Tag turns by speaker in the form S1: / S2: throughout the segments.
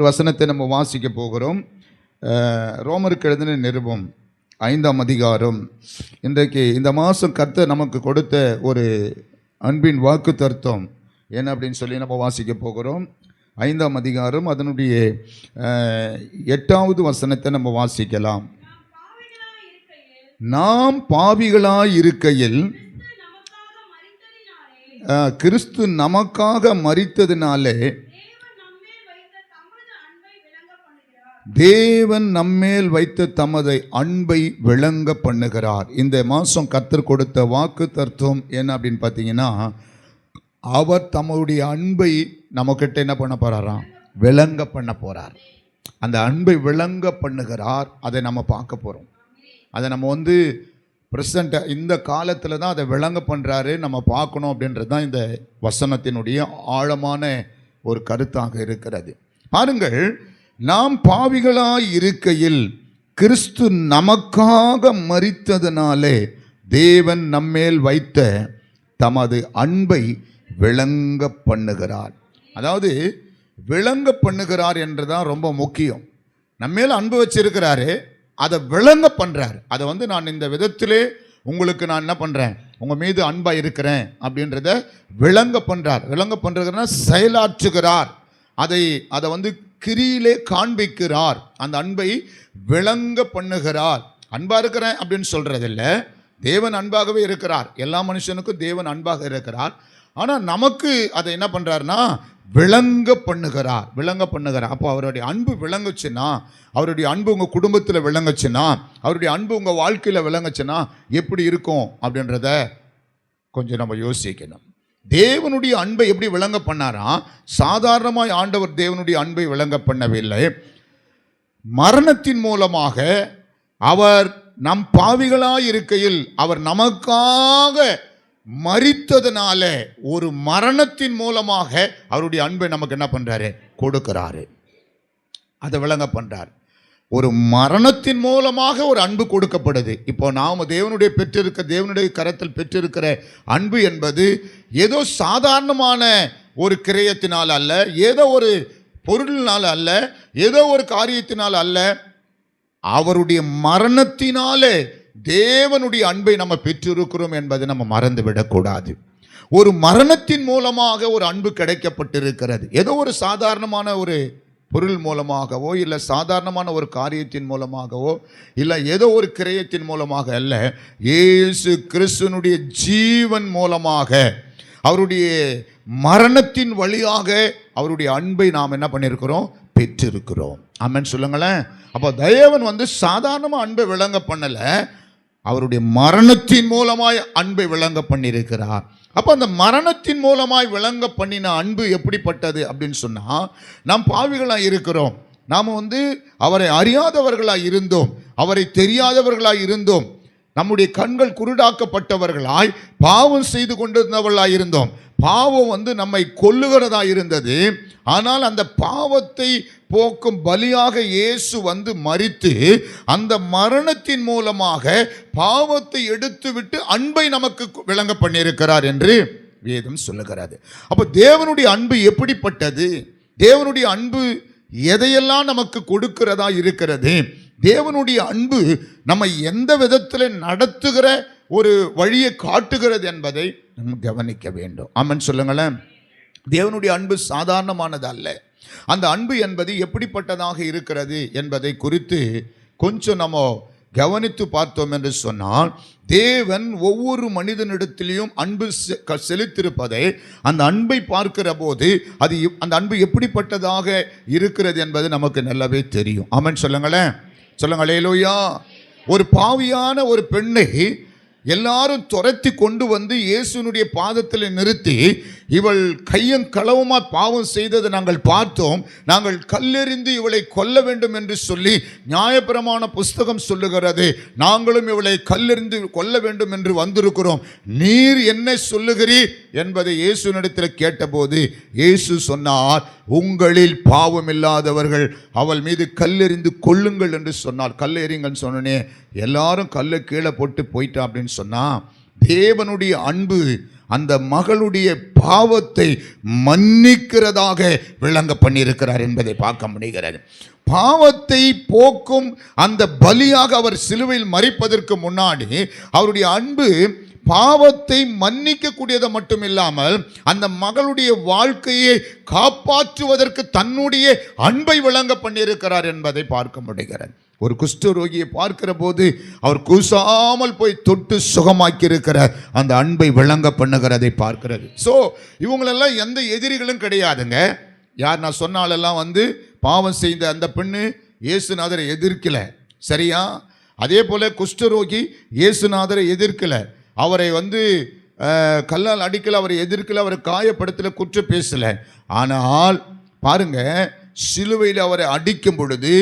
S1: ஒரு வசனத்தை நம்ம வாசிக்க போகிறோம். ரோமருக்கு எழுதின நிருபம் 5ஆம் அதிகாரம். இன்றைக்கு இந்த மாதம் கர்த்தர் நமக்கு கொடுத்த ஒரு அன்பின் வாக்கு தர்த்தம் என்ன அப்படின்னு சொல்லி நம்ம வாசிக்க போகிறோம். 5ஆம் அதிகாரம் அதனுடைய 8வது வசனத்தை நம்ம வாசிக்கலாம். நாம் பாவிகளாய் இருக்கையில் கிறிஸ்து நமக்காக மரித்ததினாலே தேவன் நம்மேல் வைத்த தமது அன்பை விளங்க பண்ணுகிறார். இந்த மாதம் கர்த்தர் கொடுத்த வாக்கு தத்துவம் என்ன அப்படின்னு பார்த்தீங்கன்னா, அவர் தம்முடைய அன்பை நம்மக்கிட்ட என்ன பண்ண போகிறாராம்? விளங்க பண்ண போகிறார். அந்த அன்பை விளங்க பண்ணுகிறார். அதை நம்ம பார்க்க போகிறோம். அதை நம்ம ப்ரெசண்ட்டாக இந்த காலத்தில் தான் அதை விளங்க பண்ணுறாரு, நம்ம பார்க்கணும் அப்படின்றது தான் இந்த வசனத்தினுடைய ஆழமான ஒரு கருத்தாக இருக்கிறது. பாருங்கள், நாம் பாவிகளாய் இருக்கையில் கிறிஸ்து நமக்காக மரித்ததினாலே தேவன் நம்மேல் வைத்த தமது அன்பை விளங்க பண்ணுகிறார். அதாவது விளங்க பண்ணுகிறார் என்றுதான் ரொம்ப முக்கியம். நம்மேல் அன்பு வச்சிருக்கிறாரு, அதை விளங்க பண்ணுறார். அதை நான் இந்த விதத்திலே உங்களுக்கு நான் என்ன பண்ணுறேன், உங்கள் மீது அன்பாக இருக்கிறேன் அப்படின்றத விளங்க பண்ணுறார். விளங்க பண்ணுறதுன்னா செயலாற்றுகிறார். அதை கிரியிலே காண்பிக்கிறார். அந்த அன்பை விளங்க பண்ணுகிறார். அன்பாக இருக்கிறேன் அப்படின்னு சொல்கிறதில்ல. தேவன் அன்பாகவே இருக்கிறார். எல்லா மனுஷனுக்கும் தேவன் அன்பாக இருக்கிறார். ஆனால் நமக்கு அதை என்ன பண்ணுறாருன்னா விளங்க பண்ணுகிறார். விளங்க பண்ணுகிறார். அப்போ அவருடைய அன்பு விளங்குச்சுன்னா, அவருடைய அன்பு உங்கள் குடும்பத்தில் விளங்குச்சுன்னா, அவருடைய அன்பு உங்கள் வாழ்க்கையில் விளங்குச்சுன்னா எப்படி இருக்கும் அப்படின்றத கொஞ்சம் நம்ம யோசிக்கணும். தேவனுடைய அன்பை எப்படி விளங்க பண்ணாரா? சாதாரணமாய் ஆண்டவர் தேவனுடைய அன்பை விளங்க பண்ணவில்லை. மரணத்தின் மூலமாக அவர் நம் பாவிகளாய் இருக்கையில் அவர் நமக்காக மரித்ததுனால ஒரு மரணத்தின் மூலமாக அவருடைய அன்பை நமக்கு என்ன பண்றாரு? கொடுக்கிறாரு. அதை விளங்க பண்றார். ஒரு மரணத்தின் மூலமாக ஒரு அன்பு கொடுக்கப்படுது. இப்போ நாம் தேவனுடைய கரத்தில் பெற்றிருக்கிற அன்பு என்பது ஏதோ சாதாரணமான ஒரு கிரயத்தினால் அல்ல, ஏதோ ஒரு பொருளினால் அல்ல, ஏதோ ஒரு காரியத்தினால் அல்ல, அவருடைய மரணத்தினாலே தேவனுடைய அன்பை நம்ம பெற்றிருக்கிறோம் என்பதை நம்ம மறந்து விடக்கூடாது. ஒரு மரணத்தின் மூலமாக ஒரு அன்பு கிடைக்கப்பட்டிருக்கிறது. ஏதோ ஒரு சாதாரணமான ஒரு பொருள் மூலமாகவோ, இல்லை சாதாரணமான ஒரு காரியத்தின் மூலமாகவோ, இல்லை ஏதோ ஒரு கிரயத்தின் மூலமாக அல்ல, இயேசு கிறிஸ்துனுடைய ஜீவன் மூலமாக, அவருடைய மரணத்தின் வழியாக அவருடைய அன்பை நாம் என்ன பண்ணியிருக்கிறோம்? பெற்றிருக்கிறோம். ஆமென் சொல்லுங்களேன். அப்போ தேவன் சாதாரணமாக அன்பை விளங்க பண்ணலை, அவருடைய மரணத்தின் மூலமாய் அன்பை விளங்க பண்ணியிருக்கிறார். அப்போ அந்த மரணத்தின் மூலமாய் விளங்க பண்ணின அன்பு எப்படிப்பட்டது அப்படின்னு சொன்னால், நாம் பாவிகளாக இருக்கிறோம். நாம் அவரை அறியாதவர்களாக இருந்தோம், அவரை தெரியாதவர்களாக இருந்தோம், நம்முடைய கண்கள் குருடாக்கப்பட்டவர்களாய் பாவம் செய்து கொண்டிருந்தவர்களாக இருந்தோம். பாவம் நம்மை கொல்லுகிறதா இருந்தது. ஆனால் அந்த பாவத்தை போக்கும் பலியாக இயேசு மரித்து அந்த மரணத்தின் மூலமாக பாவத்தை எடுத்துவிட்டு அன்பை நமக்கு விளங்க பண்ணியிருக்கிறார் என்று வேதம் சொல்லுகிறது. அப்போ தேவனுடைய அன்பு எப்படிப்பட்டது? தேவனுடைய அன்பு எதையெல்லாம் நமக்கு கொடுக்கிறதா இருக்கிறது? தேவனுடைய அன்பு நம்ம எந்த விதத்தில் நடத்துகிற ஒரு வழியை காட்டுகிறது என்பதை நம்ம கவனிக்க வேண்டும். ஆமென் சொல்லுங்களேன். தேவனுடைய அன்பு சாதாரணமானது அல்ல. அந்த அன்பு என்பது எப்படிப்பட்டதாக இருக்கிறது என்பதை குறித்து கொஞ்சம் நம்ம கவனித்து பார்த்தோம் என்று சொன்னால், தேவன் ஒவ்வொரு மனிதனிடத்திலையும் அன்பு செலுத்தியிருப்பதை, அந்த அன்பை பார்க்கிற போது அந்த அன்பு எப்படிப்பட்டதாக இருக்கிறது என்பது நமக்கு நல்லாவே தெரியும். ஆமென் சொல்லுங்களேன். சொல்லுங்களே லோயா. ஒரு பாவியான ஒரு பெண்ணை எல்லாரும் துரத்தி கொண்டு இயேசுனுடைய பாதத்தில் நிறுத்தி, இவள் கையும் களவுமா பாவம் செய்ததை நாங்கள் பார்த்தோம், நாங்கள் கல்லெறிந்து இவளை கொல்ல வேண்டும் என்று சொல்லி நியாயப்பிரமாண புஸ்தகம் சொல்லுகிறது. நாங்களும் இவளை கல்லெறிந்து கொல்ல வேண்டும் என்று வந்திருக்கிறோம், நீர் என்ன சொல்லுகிறீர் என்பதை இயேசுனிடத்தில் கேட்டபோது இயேசு சொன்னார், உங்களில் பாவம் இல்லாதவர்கள் அவள் மீது கல்லெறிந்து கொல்லுங்கள் என்று சொன்னார். கல்லெறிங்கன்னு சொன்னே எல்லாரும் கல்லை கீழே போட்டு போயிட்டா அப்படின்னு சொன்னா, தேவனுடைய அன்பு அந்த மகளுடைய பாவத்தை மன்னிக்கிறதாக விளங்க பண்ணியிருக்கிறார் என்பதை பார்க்க முடிகிறது. பாவத்தை போக்கும் அந்த பலியாக அவர் சிலுவையில் மரிப்பதற்கு முன்னாடி அவருடைய அன்பு பாவத்தை மன்னிக்க கூடியது மட்டும் இல்லாமல் அந்த மகளுடைய வாழ்க்கையை காப்பாற்றுவதற்கு தன்னுடைய அன்பை விளங்க பண்ணியிருக்கிறார் என்பதை பார்க்க முடிகிறது. ஒரு குஷ்டரோகியை பார்க்கிற போது அவர் கூசாமல் போய் தொட்டு சுகமாக்கி இருக்கிற அந்த அன்பை விளங்க பண்ணுகிறதை பார்க்கிறது. ஸோ இவங்களெல்லாம் எந்த எதிரிகளும் கிடையாதுங்க. யார் நான் சொன்னாலெல்லாம் பாவம் செய்த அந்த பெண்ணு இயேசுநாதரை எதிர்க்கல, சரியா? அதே போல குஷ்டரோகி இயேசுநாதரை எதிர்க்கல, அவரை கல்லால் அடிக்கல, அவரை எதிர்க்கல, அவரை காயப்படுத்தல, குற்ற பேசல. ஆனால் பாருங்க, சிலுவையில் அவரை அடிக்கும் பொழுது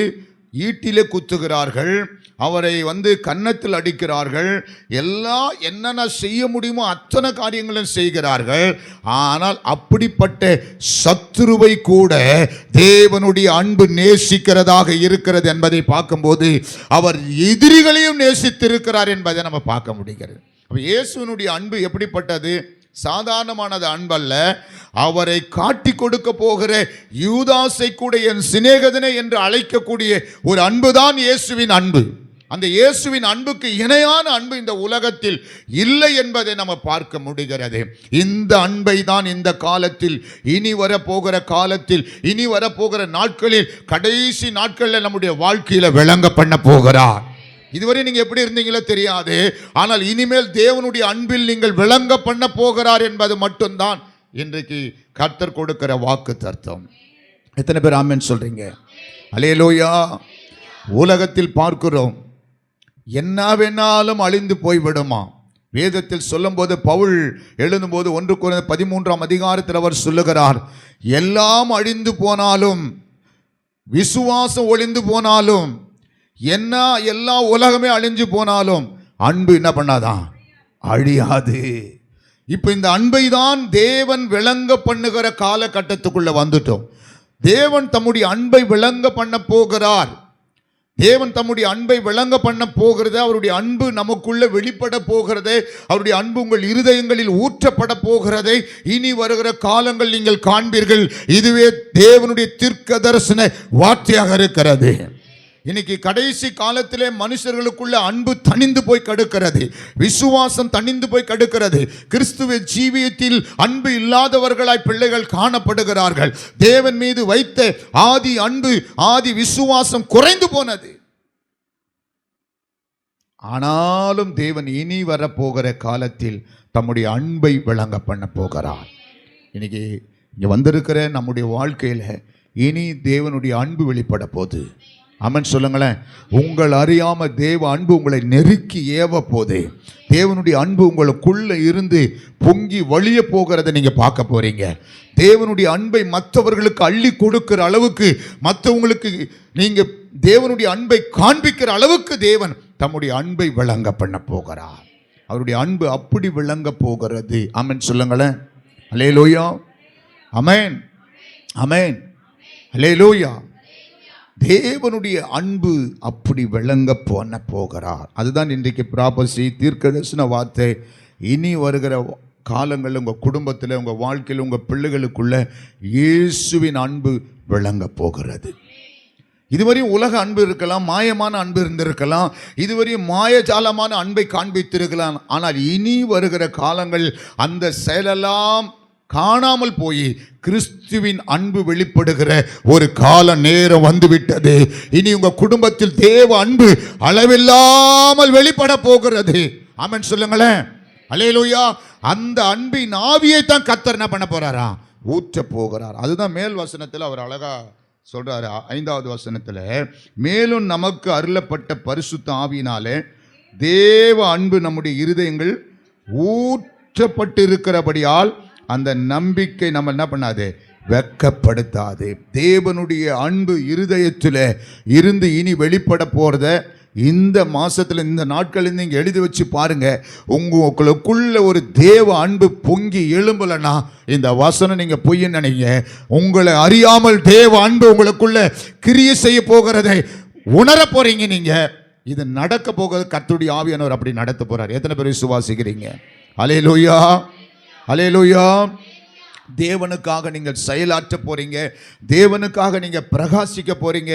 S1: ஈட்டிலே குத்துகிறார்கள், அவரை கன்னத்தில் அடிக்கிறார்கள், எல்லாம் என்னென்ன செய்ய முடியுமோ அத்தனை காரியங்களும் செய்கிறார்கள். ஆனால் அப்படிப்பட்ட சத்துருவை கூட தேவனுடைய அன்பு நேசிக்கிறதாக இருக்கிறது என்பதை பார்க்கும்போது அவர் எதிரிகளையும் நேசித்திருக்கிறார் என்பதை நம்ம பார்க்க முடிகிறது. அப்போ இயேசுவினுடைய அன்பு எப்படிப்பட்டது? சாதாரணமானது அன்பல்ல. அவரை காட்டி கொடுக்க போகிற யூதாசை கூட என் சிநேகிதனே என்று அழைக்கக்கூடிய ஒரு அன்புதான் இயேசுவின் அன்பு. அந்த இயேசுவின் அன்புக்கு இணையான அன்பு இந்த உலகத்தில் இல்லை என்பதை நம்ம பார்க்க முடிகிறது. இந்த அன்பை தான் இந்த காலத்தில், இனி வரப்போகிற காலத்தில், இனி வரப்போகிற நாட்களில், கடைசி நாட்களில் நம்முடைய வாழ்க்கையில் விளங்க பண்ண போகிறார். இதுவரை நீங்க எப்படி இருந்தீங்களோ தெரியாது, ஆனால் இனிமேல் தேவனுடைய அன்பில் நீங்கள் விளங்க பண்ண போகிறார் என்பது மட்டும்தான் இன்றைக்கு கர்த்தர் கொடுக்கிற வாக்கு தர்த்தம். எத்தனை பேர் ஆமென் சொல்றீங்க? அல்லேலூயா. உலகத்தில் பார்க்கிறோம், என்ன வேணாலும் அழிந்து போய்விடுமா. வேதத்தில் சொல்லும் போது பவுல் எழுதும்போது 1 கொரிந்தியர் 13ஆம் அதிகாரத்தில் அவர் சொல்லுகிறார், எல்லாம் அழிந்து போனாலும், விசுவாசம் ஒழிந்து போனாலும், என்ன எல்லா உலகமே அழிஞ்சு போனாலும் அன்பு என்ன பண்ணாதான்? அழியாது. இப்போ இந்த அன்பை தான் தேவன் விளங்க பண்ணுகிற காலகட்டத்துக்குள்ள வந்துட்டோம். தேவன் தம்முடைய அன்பை விளங்க பண்ண போகிறார். தேவன் தம்முடைய அன்பை விளங்க பண்ண போகிறது. அவருடைய அன்பு நமக்குள்ள வெளிப்பட போகிறது. அவருடைய அன்பு உங்கள் இருதயங்களில் ஊற்றப்பட போகிறதை இனி வருகிற காலங்கள் நீங்கள் காண்பீர்கள். இதுவே தேவனுடைய தீர்க்க தரிசன வார்த்தையாக இருக்கிறது. இன்னைக்கு கடைசி காலத்திலே மனுஷர்களுக்குள்ள அன்பு தணிந்து போய் கடுக்கிறது, விசுவாசம் தணிந்து போய் கடுக்கிறது. கிறிஸ்துவ ஜீவியத்தில் அன்பு இல்லாதவர்களாய் பிள்ளைகள் காணப்படுகிறார்கள். தேவன் மீது வைத்த ஆதி அன்பு, ஆதி விசுவாசம் குறைந்து போனது. ஆனாலும் தேவன் இனி வரப்போகிற காலத்தில் தம்முடைய அன்பை விளங்க பண்ண போகிறார். இன்னைக்கு இங்க வந்திருக்கிற நம்முடைய வாழ்க்கையில இனி தேவனுடைய அன்பு வெளிப்பட போகுது. ஆமென் சொல்லுங்களேன். உங்கள் அறியாம தேவ அன்பு உங்களை நெருக்கி ஏவ போதே. தேவனுடைய அன்பு உங்களுக்குள்ள இருந்து பொங்கி வழிய போகிறத நீங்க பார்க்க போறீங்க. தேவனுடைய அன்பை மற்றவர்களுக்கு அள்ளி கொடுக்கிற அளவுக்கு, மற்றவங்களுக்கு நீங்க தேவனுடைய அன்பை காண்பிக்கிற அளவுக்கு தேவன் தம்முடைய அன்பை விளங்க பண்ண போகிறார். அவருடைய அன்பு அப்படி விளங்க போகிறது. ஆமென் சொல்லுங்களேன். அல்லேலூயா. ஆமென், ஆமென், அல்லேலூயா. தேவனுடைய அன்பு அப்படி விளங்க பண்ண போகிறார். அதுதான் இன்றைக்கு ப்ராபசி, தீர்க்கதரிசன வார்த்தை. இனி வருகிற காலங்களில் உங்கள் குடும்பத்தில், உங்கள் வாழ்க்கையில், உங்கள் பிள்ளைகளுக்குள்ள இயேசுவின் அன்பு விளங்க போகிறது. இதுவரையும் உலக அன்பு இருக்கலாம், மாயமான அன்பு இருந்திருக்கலாம், இதுவரையும் மாயஜாலமான அன்பை காண்பித்திருக்கலாம். ஆனால் இனி வருகிற காலங்கள் அந்த செயலெல்லாம் காணாமல் போய் கிறிஸ்துவின் அன்பு வெளிப்படுகிற ஒரு கால நேரம் வந்துவிட்டது. இனி உங்க குடும்பத்தில் தேவ அன்பு அளவில்லாமல் வெளிப்பட போகிறது. ஆமென் சொல்லுங்களேன். அல்லேலூயா. அந்த அன்பின் ஆவியை தான் கர்த்தர் என்ன பண்ண போறாரா? ஊற்ற போகிறார். அதுதான் மேல் வசனத்தில் அவர் அழகா சொல்றாரு. 5வது வசனத்தில், மேலும் நமக்கு அருளப்பட்ட பரிசுத்த ஆவியினாலே தேவ அன்பு நம்முடைய இருதயங்கள் ஊற்றப்பட்டு இருக்கிறபடியால் அந்த நம்பிக்கை நம்ம என்ன பண்ணாது? வெட்கப்படுத்தாது. தேவனுடைய அன்பு இருதயத்தில் இருந்து இனி வெளிப்பட போகிறத இந்த மாசத்துல, இந்த நாட்கள் நீங்க எழுதி வச்சு பாருங்க. உங்களுக்குள்ள ஒரு தேவ அன்பு பொங்கி எழும்பலன்னா இந்த வசனம் நீங்க பொய்ன்னு நினைங்க. உங்களை அறியாமல் தேவ அன்பு உங்களுக்குள்ள கிரியை செய்ய போகிறதை உணர போறீங்க. நீங்க இது நடக்க போகிறது. கர்த்தருடைய ஆவியானவர் அப்படி நடத்த போறார். எத்தனை பேர் விசுவாசிக்கிறீங்க? அல்லேலூயா, அல்லேலூயா. தேவனுக்காக நீங்கள் செயலாற்ற போறீங்க, தேவனுக்காக நீங்க பிரகாசிக்க போறீங்க,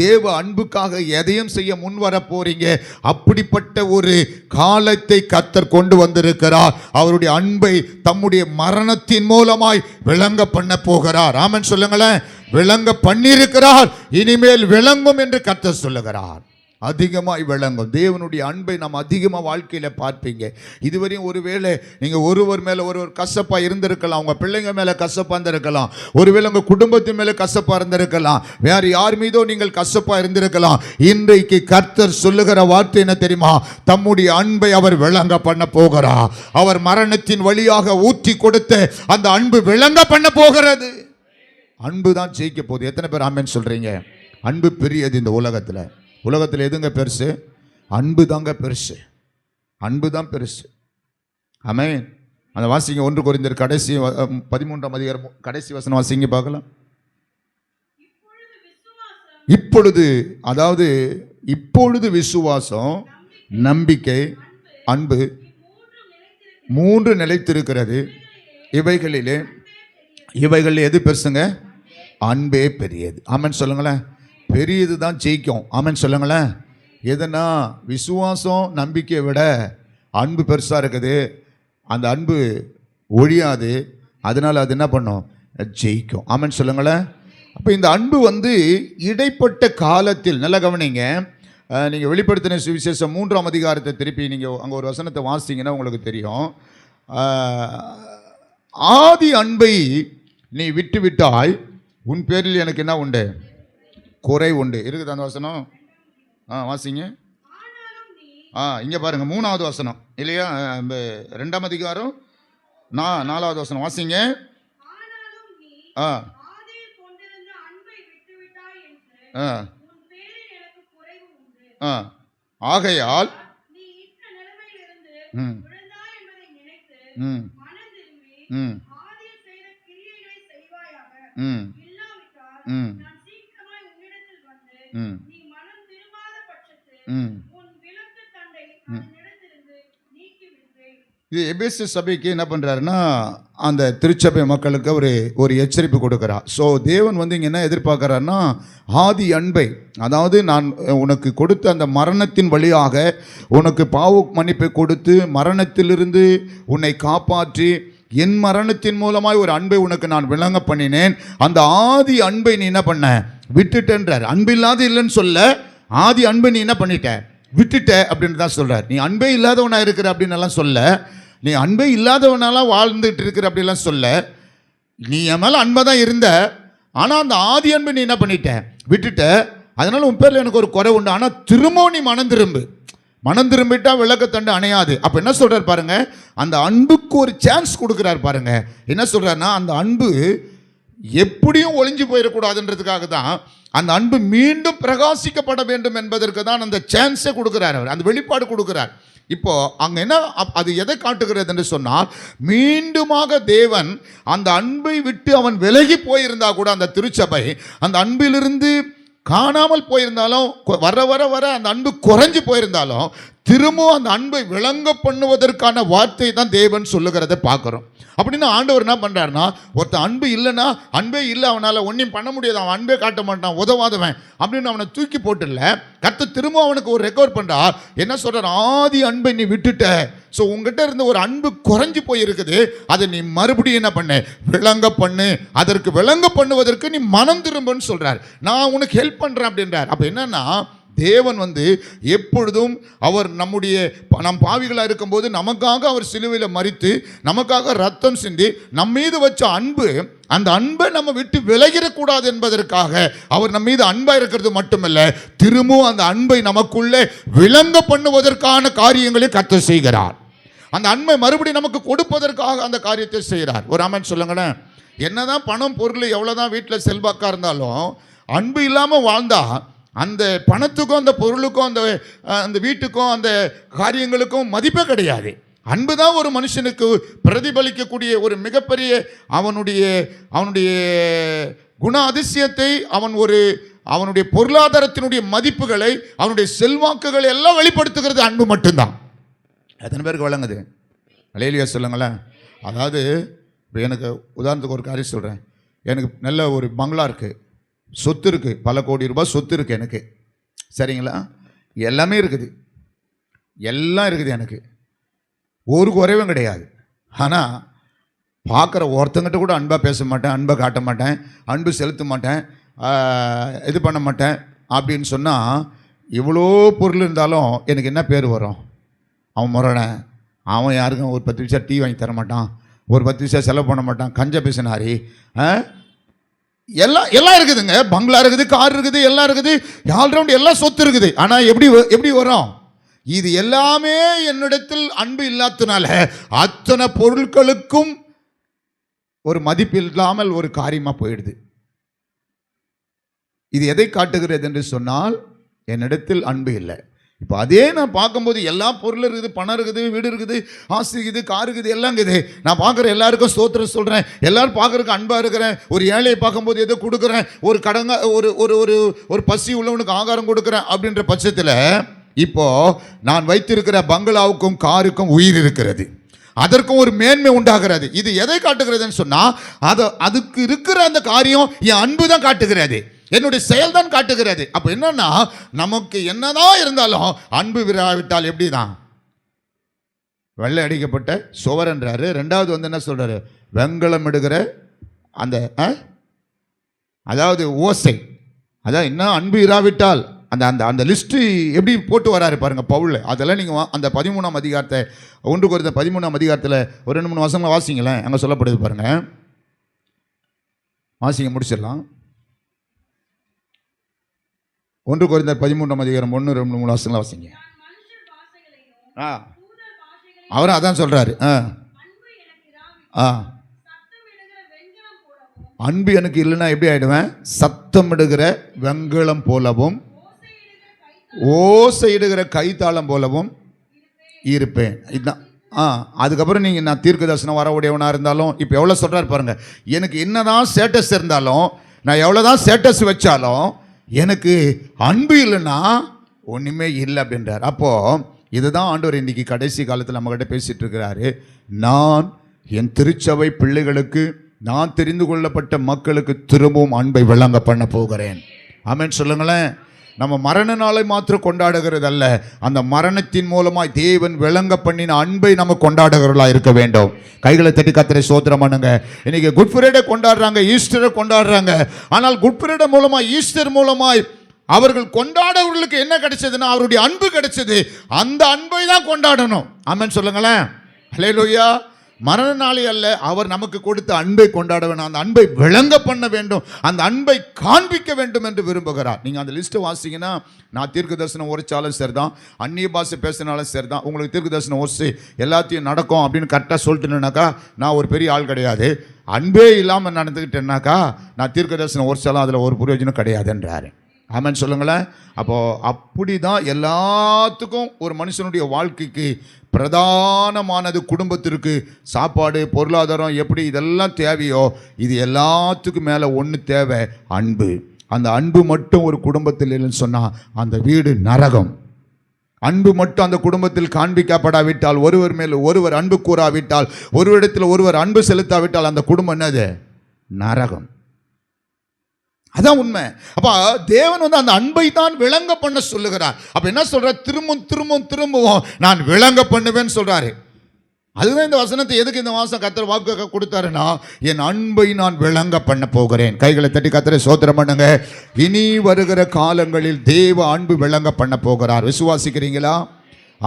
S1: தேவ அன்புக்காக எதையும் செய்ய முன்வர போறீங்க. அப்படிப்பட்ட ஒரு காலத்தை கர்த்தர் கொண்டு வந்திருக்கிறார். அவருடைய அன்பை தம்முடைய மரணத்தின் மூலமாய் விளங்க பண்ண போகிறார். ஆமென் சொல்லுங்களேன். விளங்க பண்ணியிருக்கிறார், இனிமேல் விளங்கும் என்று கர்த்தர் சொல்லுகிறார். அதிகமாய் விளங்கும். தேவனுடைய அன்பை நாம் அதிகமாக வாழ்க்கையில் பார்ப்பீங்க. இதுவரையும் ஒருவேளை நீங்கள் ஒருவர் மேலே ஒருவர் கசப்பாக இருந்திருக்கலாம், உங்கள் பிள்ளைங்க மேலே கசப்பாக இருந்திருக்கலாம், ஒருவேளை உங்கள் குடும்பத்தின் மேலே கசப்பாக இருந்திருக்கலாம், வேறு யார் மீதோ நீங்கள் கசப்பாக இருந்திருக்கலாம். இன்றைக்கு கர்த்தர் சொல்லுகிற வார்த்தை என்ன தெரியுமா? தம்முடைய அன்பை அவர் விளங்க பண்ண போகிறார். அவர் மரணத்தின் வழியாக ஊற்றி கொடுத்து அந்த அன்பு விளங்க பண்ண போகிறது. அன்பு தான் ஜெயிக்க போகுது. எத்தனை பேர் ஆமென் சொல்கிறீங்க? அன்பு பெரியது. இந்த உலகத்தில் எதுங்க பெருசு? அன்பு தாங்க பெருசு. அன்பு தான் பெருசு. ஆமென். அந்த வாசிங்க 1 கொரிந்தியர் கடைசி 13ஆம் அதிகாரம் கடைசி வசனம் வாசிங்க பார்க்கலாம். இப்பொழுது விசுவாசம், நம்பிக்கை, அன்பு 3 நிலைத்திருக்கிறது. இவைகளில் எது பெருசுங்க? அன்பே பெரியது. ஆமென் சொல்லுங்களேன். பெரியது தான் ஜெயிக்கும். ஆமென் சொல்லுங்களேன். எதுனா விசுவாசம் நம்பிக்கையை விட அன்பு பெருசாக இருக்குது. அந்த அன்பு ஒழியாது, அதனால் அது என்ன பண்ணும்? ஜெயிக்கும். ஆமென் சொல்லுங்களேன். அப்போ இந்த அன்பு இடைப்பட்ட காலத்தில், நல்ல கவனிங்க, நீங்கள் வெளிப்படுத்தின சுவிசேஷம் 3ஆம் அதிகாரத்தை திருப்பி நீங்கள் அங்கே ஒரு வசனத்தை வாசிங்கன்னா உங்களுக்கு தெரியும். ஆதி அன்பை நீ விட்டு விட்டாய், உன் பேரில் எனக்கு என்ன உண்டு? குறை உண்டு. இருக்குது அந்த வசனம். வாசிங்க. இங்கே பாருங்கள், 3ஆவது வசனம் இல்லையா? 2ஆம் அதிகாரம் 4ஆவது வசனம் வாசிங்க. ஆகையால் இது எபேசு சபைக்கு என்ன பண்றாருன்னா, அந்த திருச்சபை மக்களுக்கு ஒரு எச்சரிப்பு கொடுக்கிறார். ஸோ தேவன் இங்கே என்ன எதிர்பார்க்கிறாருன்னா, ஆதி அன்பை, அதாவது நான் உனக்கு கொடுத்த அந்த மரணத்தின் வழியாக உனக்கு பாவ மன்னிப்பை கொடுத்து மரணத்திலிருந்து உன்னை காப்பாற்றி என் மரணத்தின் மூலமாய் ஒரு அன்பை உனக்கு நான் விளங்க பண்ணினேன். அந்த ஆதி அன்பை நீ என்ன பண்ண? விட்டுட்டேன்றார். அன்பு இல்லாத இல்லைன்னு சொல்ல, ஆதி அன்பை நீ என்ன பண்ணிட்ட? விட்டுட்ட அப்படின்னு தான் சொல்றார். நீ அன்பே இல்லாதவனா இருக்கிற அப்படின்னு எல்லாம் சொல்ல, நீ அன்பே இல்லாதவனாலாம் வாழ்ந்துட்டு இருக்கிற அப்படிலாம் சொல்ல. நீ என் மேலே அன்பை தான் இருந்த, ஆனால் அந்த ஆதி அன்பை நீ என்ன பண்ணிட்ட? விட்டுட்ட. அதனால உன் பேரில் எனக்கு ஒரு குறை உண்டு. ஆனால் திரும்பவும் நீ மனம் திரும்பிட்டா விளக்கத்தண்டு அணையாது. அப்போ என்ன சொல்றார் பாருங்க, அந்த அன்புக்கு ஒரு சான்ஸ் கொடுக்குறார் பாருங்க. என்ன சொல்றாருன்னா, அந்த அன்பு எப்படியும் ஒளிஞ்சு போயிடக்கூடாதுன்றதுக்காக தான் அந்த அன்பு மீண்டும் பிரகாசிக்கப்பட வேண்டும் என்பதற்கு தான் அந்த சான்ஸை கொடுக்குறார் அவர், அந்த வெளிப்பாடு கொடுக்குறார். இப்போ அங்கே என்ன, அது எதை காட்டுகிறது என்று சொன்னால், மீண்டுமாக தேவன் அந்த அன்பை விட்டு அவன் விலகி போயிருந்தா கூட அந்த திருச்சபை அந்த அன்பிலிருந்து காணாமல் போயிருந்தாலும், வர வர வர அந்த அன்பு குறைஞ்சு போயிருந்தாலும், திரும்பவும் அந்த அன்பை விளங்க பண்ணுவதற்கான வார்த்தை தான் தேவன் சொல்லுகிறத பார்க்குறோம். அப்படின்னா ஆண்டவர் என்ன பண்ணுறாருன்னா, ஒருத்தன் அன்பு இல்லைன்னா, அன்பே இல்லை, அவனால் ஒன்றும் பண்ண முடியாது, அவன் அன்பே காட்ட மாட்டான், உதவாதவன் அப்படின்னு அவனை தூக்கி போட்டுல கர்த்தர் திரும்ப அவனுக்கு ஒரு ரெக்கவர் பண்ணுறார். என்ன சொல்கிறார்? ஆதி அன்பை நீ விட்டுட்ட. ஸோ உங்ககிட்ட இருந்த ஒரு அன்பு குறைஞ்சி போயிருக்குது, அதை நீ மறுபடியும் என்ன பண்ணு? விளங்க பண்ணு. அதற்கு விளங்க பண்ணுவதற்கு நீ மனம் திரும்புன்னு சொல்கிறார். நான் உனக்கு ஹெல்ப் பண்ணுறேன் அப்படின்றார். அப்போ என்னன்னா, தேவன் எப்பொழுதும் அவர் நம் பாவிகளாக இருக்கும்போது நமக்காக அவர் சிலுவையில் மரித்து நமக்காக ரத்தம் சிந்தி நம் மீது வச்ச அன்பு, அந்த அன்பை நம்ம விட்டு விலகிடக்கூடாது என்பதற்காக அவர் நம் மீது அன்பாக இருக்கிறது மட்டுமல்ல, திரும்பவும் அந்த அன்பை நமக்குள்ளே விளங்க பண்ணுவதற்கான காரியங்களை கர்த்தர் செய்கிறார். அந்த அன்பை மறுபடியும் நமக்கு கொடுப்பதற்காக அந்த காரியத்தை செய்கிறார். ஒரு ஆமென் சொல்லுங்களேன். என்னதான் பணம் பொருள் எவ்வளோதான் வீட்டில் செல்வாக்காக இருந்தாலும் அன்பு இல்லாமல் வாழ்ந்தா அந்த பணத்துக்கும் அந்த பொருளுக்கும் அந்த வீட்டுக்கும் அந்த காரியங்களுக்கும் மதிப்பே கிடையாது. அன்பு தான் ஒரு மனுஷனுக்கு பிரதிபலிக்கக்கூடிய ஒரு மிகப்பெரிய அவனுடைய குண அதிசயத்தை, அவனுடைய பொருளாதாரத்தினுடைய மதிப்புகளை, அவனுடைய செல்வாக்குகளை எல்லாம் வெளிப்படுத்துகிறது அன்பு மட்டும்தான். எத்தனை பேருக்கு வழங்குது? அல்லேலூயா சொல்லுங்களேன். அதாவது இப்போ எனக்கு உதாரணத்துக்கு ஒரு காரியம் சொல்கிறேன். எனக்கு நல்ல ஒரு பங்களா இருக்குது, சொத்து இருக்குது, பல கோடி ரூபாய் சொத்து இருக்குது எனக்கு, சரிங்களா? எல்லாமே இருக்குது, எல்லாம் இருக்குது, எனக்கு ஒரு குறைவும் கிடையாது. ஆனால் பார்க்குற ஒருத்தங்கிட்ட கூட அன்பாக பேச மாட்டேன், அன்பை காட்ட மாட்டேன், அன்பு செலுத்த மாட்டேன், இது பண்ண மாட்டேன் அப்படின்னு சொன்னால் இவ்வளோ பொருள் இருந்தாலும் எனக்கு என்ன பேர் வரும்? அவன் முரணை, அவன் யாருக்கும் ஒரு 10 பைசா டீ வாங்கி தர மாட்டான், ஒரு 10 பைசா செலவு பண்ண மாட்டான், கஞ்ச பேசினாரி. எல்லாம் இருக்குதுங்க, பங்களா இருக்குது, கார் இருக்குது, எல்லாம் இருக்குது, ஆல்ரவுண்ட் எல்லாம் சொத்து இருக்குது. ஆனால் எப்படி வரும்? இது எல்லாமே என்னிடத்தில் அன்பு இல்லாதனால அத்தனை பொருட்களுக்கும் ஒரு மதிப்பு இல்லாமல் ஒரு காரியமாக போயிடுது. இது எதை காட்டுகிறது என்று சொன்னால் என்னிடத்தில் அன்பு இல்லை. இப்போ அதே நான் பார்க்கும்போது எல்லா பொருளும் இருக்குது, பணம் இருக்குது, வீடு இருக்குது, ஆஸ்தி இருக்குது, கார் இருக்குது, எல்லாம் இருக்குது. நான் பார்க்குற எல்லாருக்கும் ஸ்தோத்திரம் சொல்கிறேன், எல்லாரும் பார்க்குறதுக்கு அன்பாக இருக்கிறேன். ஒரு ஏழையை பார்க்கும்போது எதோ கொடுக்குறேன், ஒரு கடங்க ஒரு ஒரு ஒரு ஒரு பசி உள்ளவனுக்கு ஆகாரம் கொடுக்குறேன். அப்படின்ற பட்சத்தில் இப்போது நான் வைத்திருக்கிற பங்களாவுக்கும் காருக்கும் உயிர் இருக்கிறது, அதற்கும் ஒரு மேன்மை உண்டாகிறது. இது எதை காட்டுகிறதுன்னு சொன்னால் அதுக்கு இருக்கிற அந்த காரியம் என் அன்பு தான் காட்டுகிறது, என்னுடைய செயல் தான் காட்டுகிறது. அப்போ என்னன்னா, நமக்கு என்னதான் இருந்தாலும் அன்பு விராவிட்டால் எப்படி தான் வெள்ளை அடிக்கப்பட்ட சுவரன்றாரு. ரெண்டாவது என்ன சொல்றாரு? வெங்கலம் எடுக்கிற அந்த அதாவது ஓசை, அதான் என்ன அன்பு இராவிட்டால் அந்த அந்த அந்த லிஸ்ட்டு எப்படி போட்டு வராரு பாருங்க பவுல். அதெல்லாம் நீங்கள் அந்த 13ஆம் அதிகாரத்தை 1 கொரிந்தியர் 13ஆம் அதிகாரத்தில் ஒரு 2-3 வசனங்களை வாசிங்களேன். அங்கே சொல்லப்படுது பாருங்க, வாசிங்க முடிச்சிடலாம். 1 கொரிந்தியர் 13ஆம் அதிகாரம் 1-2-3 வசனங்களை வாசிங்க. அவரும் அதான் சொல்றாரு. அன்பு எனக்கு இல்லைன்னா எப்படி ஆயிடுவேன்? சத்தமிடுகிற வெங்கலம் போலவும் ஓசையிடுகிற கைத்தாளம் போலவும் இருப்பேன். இதுதான். அதுக்கப்புறம் நீங்கள் நான் தீர்க்க தரிசனம் வர உடையவனாக இருந்தாலும், இப்போ எவ்வளோ சொல்கிறார் பாருங்கள், எனக்கு என்னதான் ஸ்டேட்டஸ் இருந்தாலும், நான் எவ்வளோதான் ஸ்டேட்டஸ் வச்சாலும் எனக்கு அன்பு இல்லைன்னா ஒன்றுமே இல்லை அப்படின்றார். அப்போது இதுதான் ஆண்டவர் இன்றைக்கி கடைசி காலத்தில் நம்மகிட்ட பேசிகிட்டு இருக்கிறாரு. நான் என் திருச்சபை பிள்ளைகளுக்கு, நான் தெரிந்து கொள்ளப்பட்ட மக்களுக்கு திரும்பவும் அன்பை விளங்க பண்ண போகிறேன். ஆமென் சொல்லுங்களேன். நம்ம மரண நாளை மாத்திரம் கொண்டாடுகிறது அல்ல, அந்த மரணத்தின் மூலமாய் தேவன் விளங்க பண்ணின அன்பை நம்ம கொண்டாடுகிறவர்களா இருக்க வேண்டும். கைகளை தட்டி கர்த்தரை ஸ்தோத்திரம் பண்ணுங்க. இன்னைக்கு குட் ஃப்ரைடே கொண்டாடுறாங்க, ஈஸ்டரை கொண்டாடுறாங்க. ஆனால் குட் ஃப்ரைடே மூலமாய், ஈஸ்டர் மூலமாய் அவர்கள் கொண்டாடவர்களுக்கு என்ன கிடைச்சதுன்னா அவருடைய அன்பு கிடைச்சது. அந்த அன்பை தான் கொண்டாடணும். ஆமென் சொல்லுங்களேன். ஹல்லேலூயா. மரண நாளே அல்ல, அவர் நமக்கு கொடுத்த அன்பை கொண்டாட வேண்டும், அந்த அன்பை விளங்க பண்ண வேண்டும், அந்த அன்பை காண்பிக்க வேண்டும் என்று விரும்புகிறார். நீங்கள் அந்த லிஸ்ட்டை வாசிங்கன்னா, நான் தீர்க்க தரிசனம் உரைச்சாலும் சரி தான், அந்நிய பாஷை பேசினாலும் சரி தான், உங்களுக்கு தீர்க்க தரிசனம் உரைச்சி எல்லாத்தையும் நடக்கும் அப்படின்னு கரெக்டாக சொல்லிட்டுனாக்கா நான் ஒரு பெரிய ஆள் கிடையாது. அன்பே இல்லாமல் நடந்துக்கிட்டேன்னாக்கா நான் தீர்க்க தரிசனம் உரைச்சாலும் அதில் ஒரு பிரயோஜனம் கிடையாதுன்றாரு. ஆமென் சொல்லுங்களேன். அப்போது அப்படி தான் எல்லாத்துக்கும் ஒரு மனுஷனுடைய வாழ்க்கைக்கு பிரதானமானது, குடும்பத்திற்கு சாப்பாடு, பொருளாதாரம் எப்படி இதெல்லாம் தேவையோ, இது எல்லாத்துக்கும் மேலே ஒன்று தேவை, அன்பு. அந்த அன்பு மட்டும் ஒரு குடும்பத்தில் இல்லைன்னு சொன்னால் அந்த வீடு நரகம். அன்பு மட்டும் அந்த குடும்பத்தில் காண்பிக்கப்படாவிட்டால், ஒருவர் மேல் ஒருவர் அன்பு கூறாவிட்டால், ஒருவரிடத்தில் ஒருவர் அன்பு செலுத்தாவிட்டால் அந்த குடும்பம் என்னது? நரகம். அதான் உண்மை. அப்போ தேவன் அந்த அன்பை தான் விளங்க பண்ண சொல்லுகிறார். அப்போ என்ன சொல்றார்? திரும்பவும் நான் விளங்க பண்ணுவேன்னு சொல்றாரு. அதுதான் இந்த வசனத்தை எதுக்கு இந்த மாதம் கர்த்தர் வாக்கு கொடுத்தாருன்னா, என் அன்பை நான் விளங்க பண்ண போகிறேன். கைகளை தட்டி கர்த்தரை ஸ்தோத்திரம் பண்ணுங்க. இனி வருகிற காலங்களில் தேவ அன்பு விளங்க பண்ண போகிறார். விசுவாசிக்கிறீங்களா?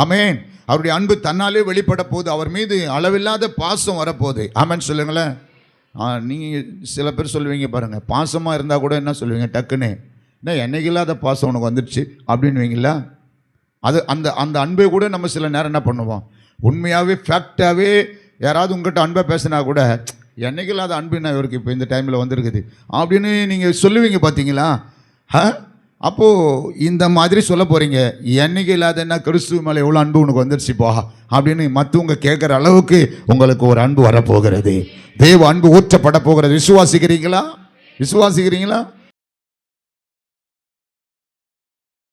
S1: ஆமென். அவருடைய அன்பு தன்னாலே வெளிப்பட போகுது. அவர் மீது அளவில்லாத பாசம் வரப்போகுது. ஆமென் சொல்லுங்களேன். நீங்கள் சில பேர் சொல்லுவீங்க பாருங்கள், பாசமாக இருந்தால் கூட என்ன சொல்லுவீங்க டக்குன்னு, என்ன என்னைக்கு இல்லாத பாசம் உனக்கு வந்துடுச்சு அப்படின்வீங்களா? அது அந்த அந்த அன்பை கூட நம்ம சில நேரம் என்ன பண்ணுவோம், உண்மையாகவே ஃபேக்டாகவே யாராவது உங்கள்கிட்ட அன்பை பேசினா கூட, என்னைக்கு இல்லாத அன்பு என்ன இவருக்கு இப்போ இந்த டைமில் வந்துருக்குது அப்படின்னு நீங்கள் சொல்லுவீங்க பார்த்தீங்களா? அப்போது இந்த மாதிரி சொல்ல போகிறீங்க, என்னைக்கு இல்லாதன்னா கிறிஸ்துவ மேலே எவ்வளோ அன்பு உனக்கு வந்துடுச்சுப்பா அப்படின்னு மற்றவங்க கேட்குற அளவுக்கு உங்களுக்கு ஒரு அன்பு வரப்போகிறது. தேவ அன்பு ஊற்றப்பட போகிறது. விசுவாசிக்கிறீங்களா?